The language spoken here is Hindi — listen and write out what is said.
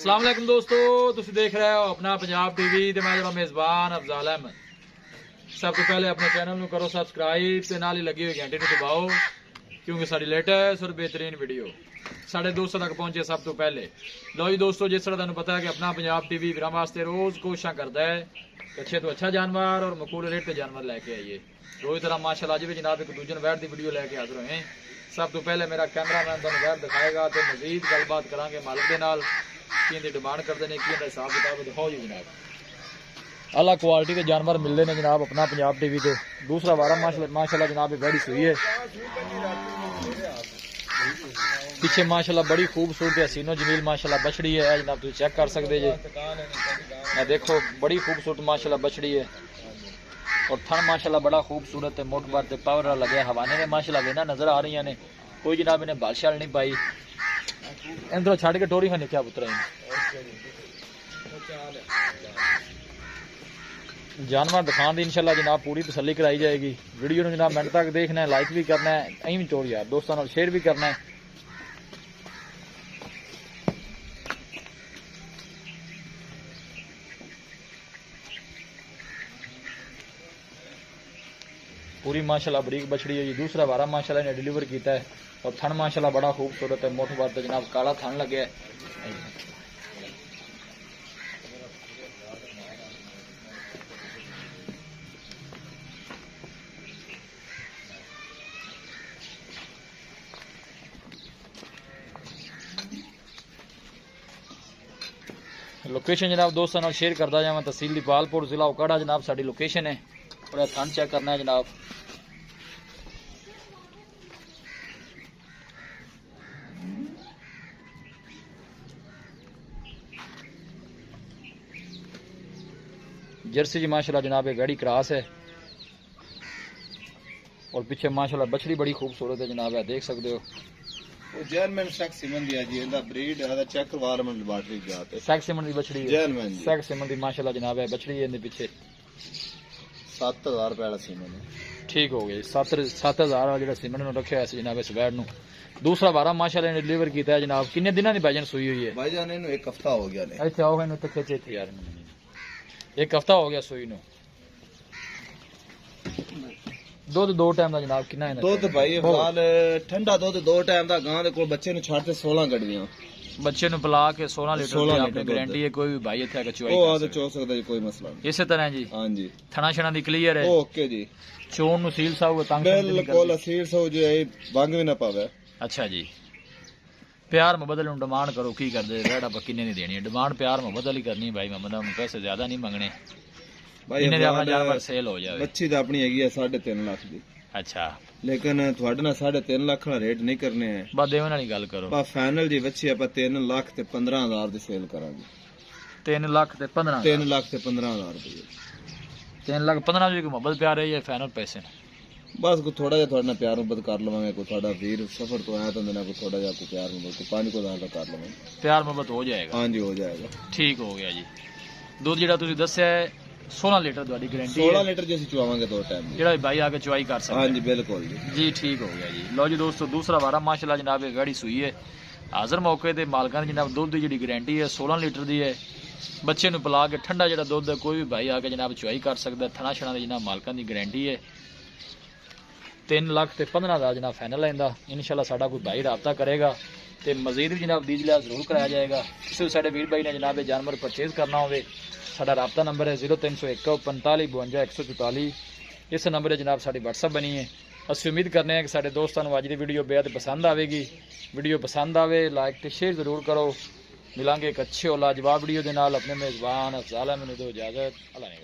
अस्सलाम वालेकुम दोस्तों, तुसीं देख रहे हो अपना पंजाब टीवी ते मैं जरा मेज़बान अफजाल अहमद। सब तो पहले अपने चैनल में करो सब्सक्राइब ते नाल ही लगी हुई घंटे को दबाओ क्योंकि साड़ी लेटेस्ट और बेहतरीन वीडियो साढ़े दोस्तों तक पहुंचे सब तो पहले। लो जी दोस्तों, जिस तरह तुहानू पता है कि अपना पंजाब टीवी वीरां वास्ते रोज़ कोशिशां करता है कि अच्छे तो अच्छा जानवर और मकूल रेट पे जानवर लैके आइए। रोज़ तरह माशाल्लाह अज भी जनाब एक दूजे वैट की वीडियो लैके हाजिर होए। सब तो पहले मेरा कैमरामैन तुहानू वैट दिखाएगा तो मजीद गलबात करांगे मालिक के नाल की डिमांड करते हैं की हिसाब किताब दिखाओ जी जनाब। अलग क्वालिटी के जानवर मिलते हैं जनाब अपना पंजाब टीवी से। दूसरा वारा माशाल्लाह जनाब बड़ी सुई है, पीछे माशाल्लाह बड़ी खूबसूरत हसीनो जमील माशाल्लाह बछड़ी है जनाब, तुम चेक कर सकते जी। मैं देखो बड़ी खूबसूरत माशाल्लाह बछड़ी है और थन माशाल्लाह बड़ा खूबसूरत है, मोट बार पावर लगे हवाने ने माशाल्लाह वेना नजर आ रही ने। कोई जनाब इन्हें बादशाह नहीं पाई इंदरों छड़ के टोरी खाने क्या पुत्रा जानवर दिखाने की इंशाल्लाह जनाब पूरी तसल्ली कराई जाएगी। वीडियो जनाब मिनट तक देखना है, लाइक भी करना है, अं भी चोर यार दोस्तों नाल शेयर भी करना है। पूरी माशाल्लाह बरीक बछड़ी है जी। दूसरा वारा माशाल्लाह ने डिलीवर किया है और थन माशाल्लाह बड़ा खूबसूरत है, मोट बार जनाब काला थन लगे है। लोकेशन जनाब दोस्तों नाल शेयर करता जावा, तहसील दीपालपुर जिला उकाड़ा जनाब साडी लोकेशन है। और थन चेक करना है जनाब। जर्सी जी माशाल्लाह जनाब एक गाड़ी क्रॉस है और पीछे माशाल्लाह बछड़ी बड़ी खूबसूरत है जनाब, है देख सकते हो। जर्मन सेक्स सीमन दी जी इंदा ब्रीड है, चेक करवा रहा मैं लैबोरेटरी जाते सेक्स सीमन दी बछड़ी है, जर्मन जी सेक्स सीमन दी माशाल्लाह जनाब है बछड़ी है। पीछे 7000 रुपए वाला सीमन है। ठीक हो गया 7000 वाला जो सीमन रखा है जनाब इस वैड नू। दूसरा बारह माशाल्लाह ने डिलीवर किया है जनाब। किन्ने दिनों की भाईजान सुई हुई है? भाईजान इन्हें एक हफ्ता हो गया ने। इत्थे आओ इन्हें तो खिचे थे यार, एक हफ्ता हो गया सुई नू। दुध दो टाइम का जनाब कितना है? दुध भाई फिलहाल ठंडा दुध दो टाइम का। गां दे कोल बच्चे नु छाड़ते 16 गड्डियां बच्चे नु पिला के 16 लीटर की आपने गारंटी है। कोई भी भाई इत्थे आके चुवाई ओ आ चो सकदा जी, कोई मसला नहीं। इसी तरह जी हां जी थना छना दी क्लियर है। ओके जी। चोन नु सील साहब तंग बिल्कुल असीर सो जो है भंग भी ना पावे। अच्छा जी। प्यार मोहब्बत नु डिमांड करो की कर दे रेड़ा किन्ने नहीं देनी है। डिमांड प्यार मोहब्बत ही करनी है भाई, मोहम्मद पैसे ज्यादा नहीं मंगने भाई। इन्हें अपना जानवर सेल हो जाए। बच्ची तो अपनी हैगी है 3.5 लाख दी। अच्छा लेकिन थोड़े ना 3.5 लाख का रेट नहीं करने हैं। बस देवन वाली गल करो। बस फाइनल जी बच्ची आप 3 लाख ते 15,000 दी सेल करांगे। 3 लाख ते 15 3 लाख ते 15,000 रुपये। 3 लाख 15 जी मोहब्बत प्यार है या फाइनल पैसे ने? बस को थोड़ा जा थोड़ा प्यार मोहब्बत कर लवांगे। कोई थोड़ा वीर सफर तो आया तो ना को थोड़ा जा को प्यार मोहब्बत को 5 को ज्यादा कर लवांगे। प्यार मोहब्बत हो जाएगा? हां जी हो जाएगा। ठीक हो गया जी। दूध जेड़ा तुसी दस्या है 16 लीटर ਤੁਹਾਡੀ गारंटी 16 लीटर जैसे चुवावांगे दो टाइम जेड़ा भाई आके चुवाई कर सकता है। हां जी बिल्कुल जी ठीक हो गया जी। लो जी दोस्तों, दूसरा वारा माशाल्लाह जनाब एक गाड़ी सुई है हाजिर मौके ते मालकां दी जनाब दुध दी जेड़ी गारंटी है 16 लीटर दी है। बच्चे नु पिला के ठंडा जेड़ा दुध है कोई भी भाई आके जनाब चुवाई कर सकता है। थना छना दी जनाब मालकां दी गारंटी है। 3 लाख ते 15,000 जनाब फाइनल है। इंशाल्लाह साडा कोई भाई राबता करेगा तो मजीद भी जनाब दी लिहाज जरूर कराया जाएगा। किसी साडे वीर भाई ने जनाब जानवर परचेज करना हो साडा राबता नंबर है 0301 45 52 144। इस नंबर है जनाब साड़ी व्हाट्सअप बनी है। असं उम्मीद करने हैं कि साडे दोस्तों अज की वीडियो बेहद पसंद आएगी। वीडियो पसंद आए लाइक तो शेयर जरूर करो। मिलांगे एक अच्छे और लाजवाब वीडियो के नाल। अपने मेज़बान अफजाल अहमद दो इजाजत। अल्लाह ने